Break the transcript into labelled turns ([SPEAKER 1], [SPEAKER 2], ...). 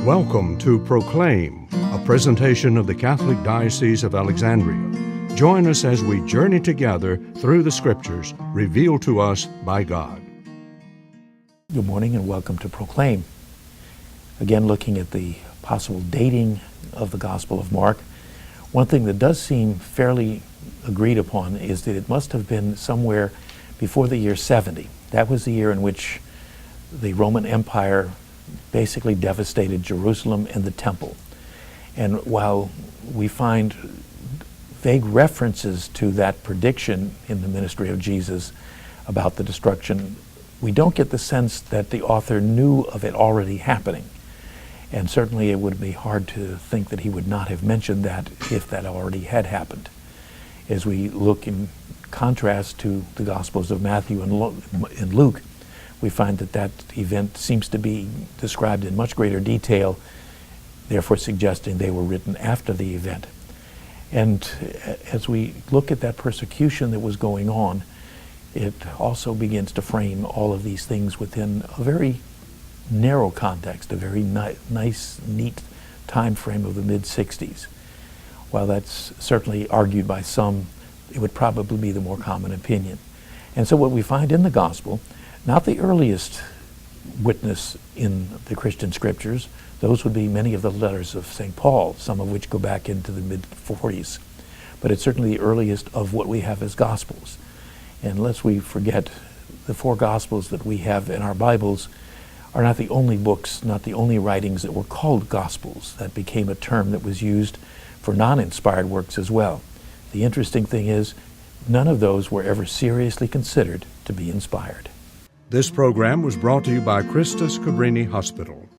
[SPEAKER 1] Welcome to Proclaim, a presentation of the Catholic Diocese of Alexandria. Join us as we journey together through the Scriptures revealed to us by God.
[SPEAKER 2] Good morning and welcome to Proclaim. Again, looking at the possible dating of the Gospel of Mark, one thing that does seem fairly agreed upon is that it must have been somewhere before the year 70. That was the year in which the Roman Empire basically devastated Jerusalem and the Temple. And while we find vague references to that prediction in the ministry of Jesus about the destruction, we don't get the sense that the author knew of it already happening. And certainly it would be hard to think that he would not have mentioned that if that already had happened. As we look in contrast to the Gospels of Matthew and Luke, we find that that event seems to be described in much greater detail, therefore suggesting they were written after the event. And as we look at that persecution that was going on, it also begins to frame all of these things within a very narrow context, a very nice, neat time frame of the mid-60s. While that's certainly argued by some, it would probably be the more common opinion. And so what we find in the Gospel, not the earliest witness in the Christian Scriptures, those would be many of the letters of St. Paul, some of which go back into the mid-40s. But it's certainly the earliest of what we have as Gospels. And lest we forget, the four Gospels that we have in our Bibles are not the only books, not the only writings that were called Gospels. That became a term that was used for non-inspired works as well. The interesting thing is, none of those were ever seriously considered to be inspired.
[SPEAKER 1] This program was brought to you by Christus Cabrini Hospital.